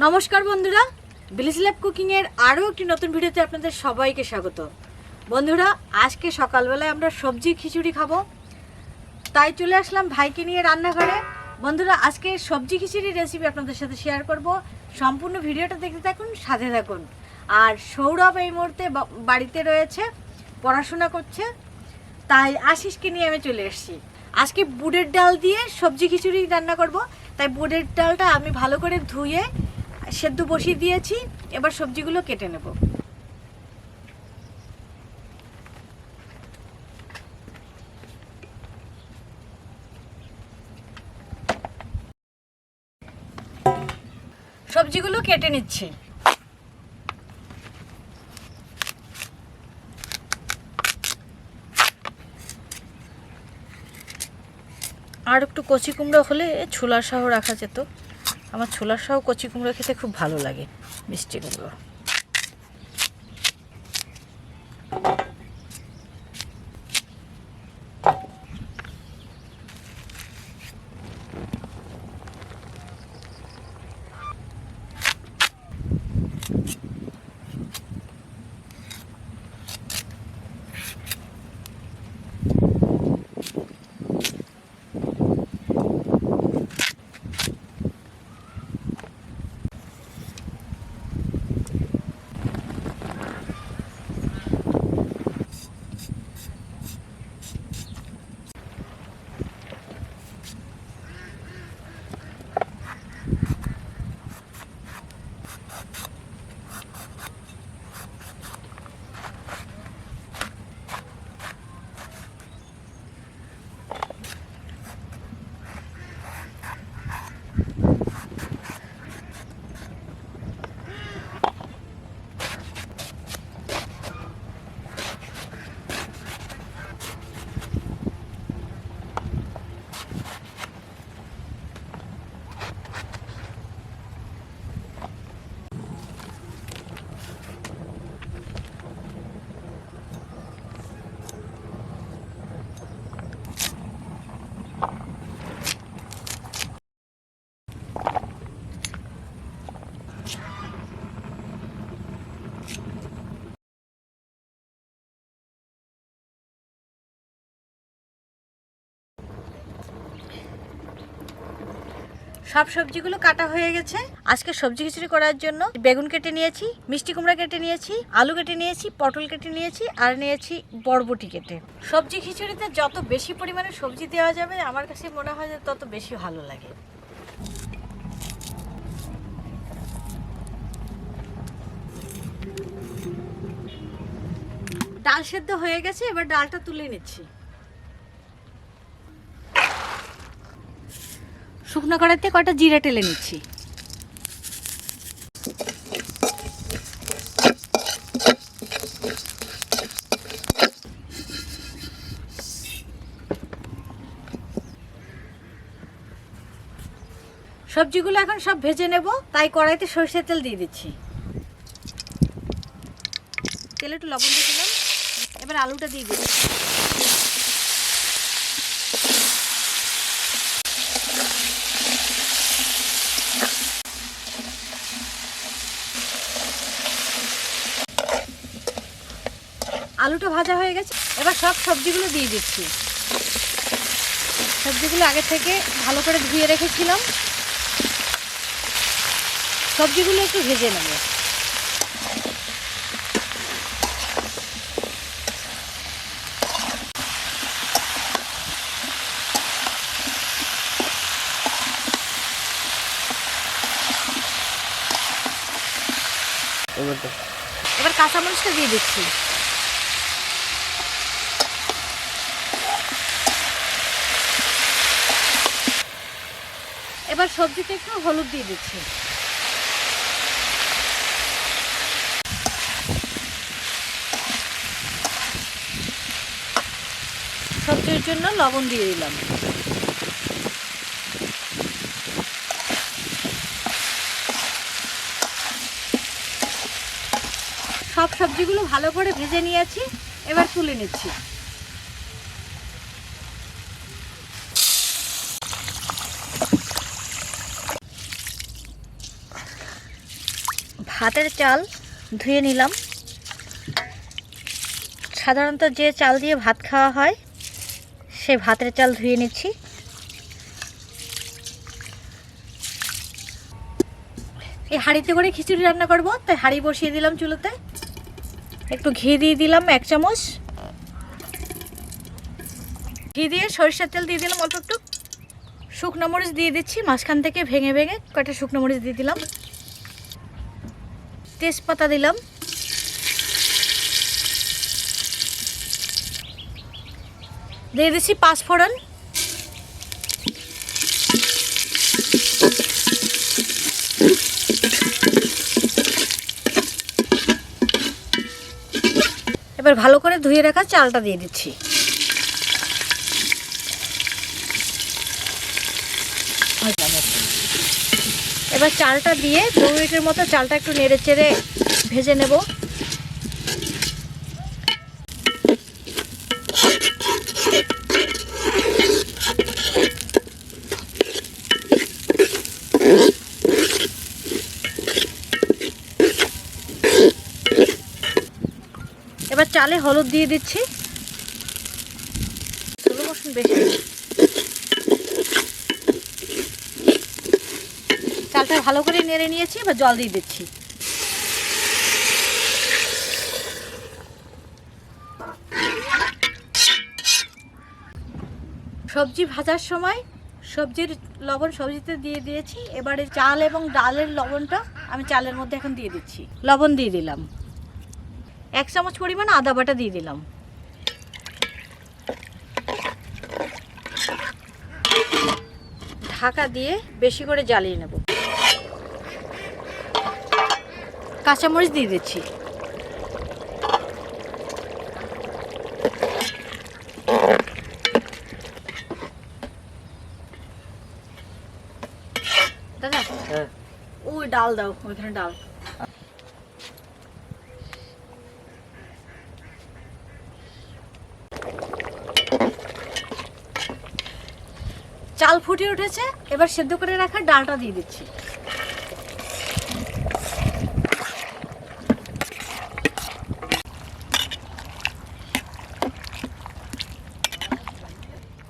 নমস্কার বন্ধুরা, village life cooking এর আরও একটি নতুন ভিডিওতে আপনাদের সবাইকে স্বাগত। বন্ধুরা, আজকে সকালবেলায় আমরা সবজি খিচুড়ি খাবো, তাই চলে আসলাম ভাইকে নিয়ে রান্নাঘরে। বন্ধুরা, আজকে সবজি খিচুড়ি রেসিপি আপনাদের সাথে শেয়ার করব। সম্পূর্ণ ভিডিওটা দেখতে থাকুন, সাথে থাকুন। আর সৌরভ এই মুহূর্তে বাড়িতে রয়েছে, পড়াশোনা করছে, তাই আশিসকে নিয়ে আমি চলে এসেছি। আজকে বুটের ডাল দিয়ে সবজি খিচুড়ি রান্না করব, তাই বুটের ডালটা আমি ভালো করে ধুয়ে সেদ্ধ বসিয়ে দিয়েছি। এবার সবজিগুলো কেটে নেব। সবজিগুলো কেটে নিচ্ছি। আর একটু কচি কুমড়ো হলে ছোলার শাহ রাখা যেত। আমার ছোলার শাহ কচি কুমড়ো খেতে খুব ভালো লাগে, মিষ্টি কুমড়ো। সব সবজিগুলো কাটা হয়ে গেছে। আজকে সবজি খিচুড়ি করার জন্য বেগুন কেটে নিয়েছি, মিষ্টি কুমড়া কেটে নিয়েছি, আলু কেটে নিয়েছি, পটল কেটে নিয়েছি, আর নিয়েছি বরবটি কেটে। সবজি খিচুড়িতে যত বেশি পরিমাণে সবজি দেওয়া যাবে আমার কাছে মনে হয় যে তত বেশি ভালো লাগে। ডাল সেদ্ধ হয়ে গেছে, এবার ডালটা তুলে নিচ্ছি। শুকনো কড়াইতে কটা জিরা টেলে নিচ্ছি। সবজিগুলো এখন সব ভেজে নেব, তাই কড়াইতে সরষের তেল দিয়ে দিচ্ছি। তেলে একটু লবণ দিয়ে দিলাম। এবার আলুটা দিয়ে দিচ্ছি। আলুটা ভাজা হয়ে গেছে, এবার সব সবজিগুলো দিয়ে দিচ্ছি। সবজিগুলো আগে থেকে ভালো করে ধুয়ে রেখেছিলাম। সবজিগুলো একটু ভেজে নেব। এবার কাঁচামরিচটা দিয়ে দিচ্ছি। এবার সবজিতে একটু হলুদ দিয়ে দিচ্ছি। সবজির জন্য লবণ দিয়ে দিলাম। সব সবজিগুলো ভালো করে ভেজে নিয়েছি, এবার তুলে নিচ্ছি। ভাতের চাল ধুয়ে নিলাম। সাধারণত যে চাল দিয়ে ভাত খাওয়া হয় সেই ভাতের চাল ধুয়ে নিচ্ছি। এই হাঁড়িতে করে খিচুড়ি রান্না করব, তাই হাঁড়ি বসিয়ে দিলাম চুলোতে। একটু ঘি দিয়ে দিলাম 1 চামচ। ঘি দিয়ে সরিষার তেল দিয়ে দিলাম অল্প একটু। শুকনো মরিচ দিয়ে দিচ্ছি, মাঝখান থেকে ভেঙে ভেঙে কয়েকটা শুকনো মরিচ দিয়ে দিলাম। তেজপাতা দিলাম। দিয়ে দিচ্ছি 5 ফোড়ন। এবার ভালো করে ধুয়ে রাখা চালটা দিয়ে দিচ্ছি। এবার চালটা দিয়ে 2 মিনিটের মতো চালটা একটু নেড়ে চেড়ে ভেজে নেব। এবার চালে হলুদ দিয়ে দিচ্ছি। বেশি চালটা ভালো করে নেড়ে নিয়েছি, এবার জল দিয়ে দিচ্ছি। সবজি ভাজার সময় সবজির লবণ সবজিতে দিয়ে দিয়েছি। এবারে চাল এবং ডালের লবণটা আমি চালের মধ্যে এখন দিয়ে দিচ্ছি। লবণ দিয়ে দিলাম। 1 চামচ পরিমাণ আদা বাটা দিয়ে দিলাম। ঢাকা দিয়ে বেশি করে জ্বালিয়ে নেব। কাঁচামরিচ দিয়ে দিচ্ছি। দাদা ওই ডাল দাও, ওইখানে ডাল। চাল ফুটে উঠেছে, এবার সেদ্ধ করে রাখা ডালটা দিয়ে দিচ্ছি।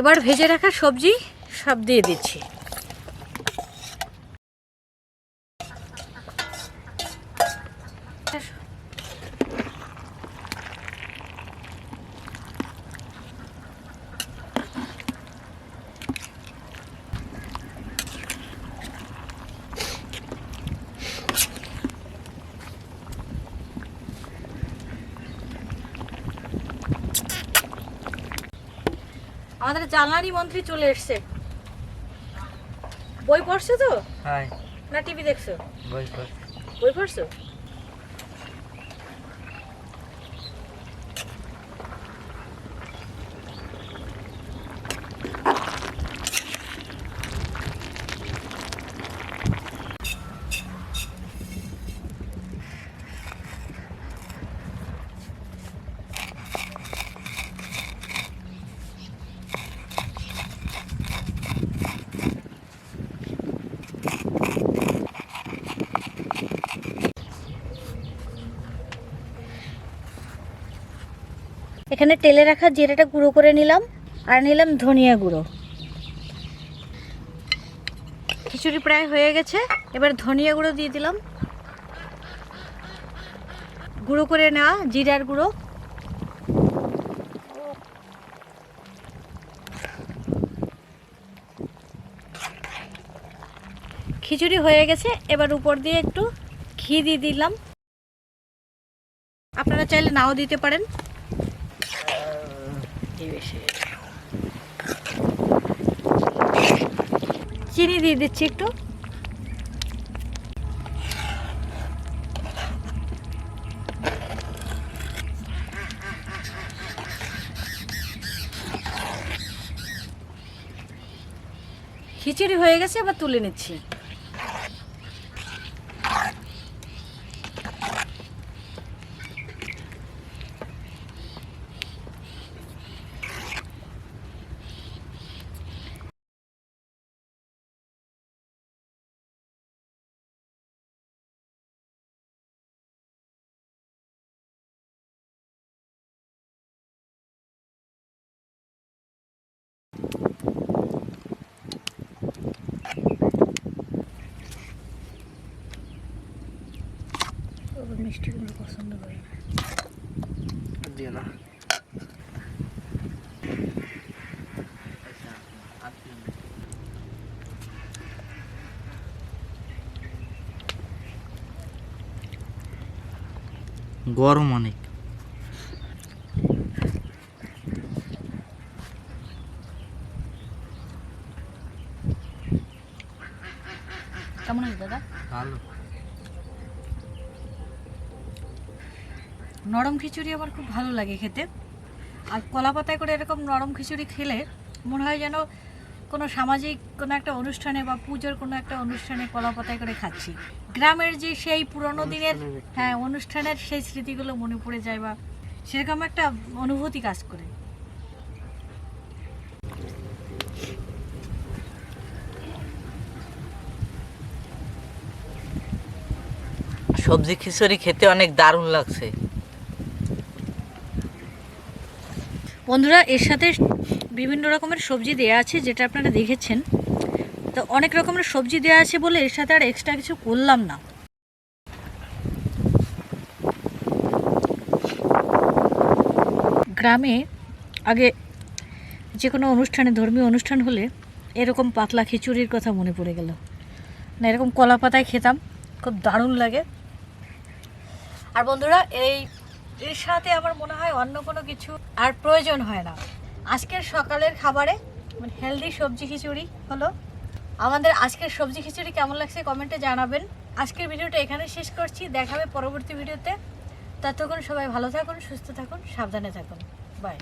এবার ভেজে রাখা সবজি সব দিয়ে দিচ্ছি। আমাদের জ্বালানি মন্ত্রী চলে এসছে। বই পড়ছো তো? হ্যাঁ। না টিভি দেখছো? বই পড়ছি। বই পড়ছো? এখানে তেলে রাখা জিরাটা গুঁড়ো করে নিলাম, আর নিলাম ধনিয়া গুঁড়ো। খিচুড়ি প্রায় হয়ে গেছে, এবার ধনিয়া গুঁড়ো দিয়ে দিলাম। গুঁড়ো করে নেওয়া জিরার গুঁড়ো। খিচুড়ি হয়ে গেছে, এবার উপর দিয়ে একটু ঘি দিয়ে দিলাম। আপনারা চাইলে নাও দিতে পারেন। চিনি দিয়ে দিচ্ছি একটু। খিচুড়ি হয়ে গেছে, এবার তুলে নিচ্ছি। মিষ্টি কোনো পছন্দ করে না। গরম অনেক। কেমন আছে দাদা? ভালো। নরম খিচুড়ি আমার খুব ভালো লাগে খেতে। আর কলা পাতায় করে এরকম নরম খিচুড়ি খেলে মনে হয় যেন কোনো সামাজিক কোনো একটা অনুষ্ঠানে বা পুজোর কোনো একটা অনুষ্ঠানে কলা পাতায় করে খাচ্ছি। গ্রামের যে সেই পুরনো দিনের অনুষ্ঠানের সেই স্মৃতিগুলো মনে পড়ে যায় বা সেরকম একটা অনুভূতি কাজ করে। সবজি খিচুড়ি খেতে অনেক দারুণ লাগছে বন্ধুরা। এর সাথে বিভিন্ন রকমের সবজি দেয়া আছে, যেটা আপনারা দেখেছেন। তো অনেক রকমের সবজি দেওয়া আছে বলে এর সাথে আর এক্সট্রা কিছু করলাম না। গ্রামে আগে যে কোনো অনুষ্ঠানে, ধর্মীয় অনুষ্ঠান হলে এরকম পাতলা খিচুড়ির কথা মনে পড়ে গেল। না, এরকম কলা পাতায় খেতাম, খুব দারুণ লাগে। আর বন্ধুরা, এর সাথে আমার মনে হয় অন্য কোনো কিছু আর প্রয়োজন হয় না। আজকের সকালের খাবারে হেলদি সবজি খিচুড়ি হলো। আমাদের আজকের সবজি খিচুড়ি কেমন লাগছে কমেন্টে জানাবেন। আজকের ভিডিওটা এখানে শেষ করছি, দেখাবে পরবর্তী ভিডিওতে। ততক্ষণ সবাই ভালো থাকুন, সুস্থ থাকুন, সাবধানে থাকুন। বাই।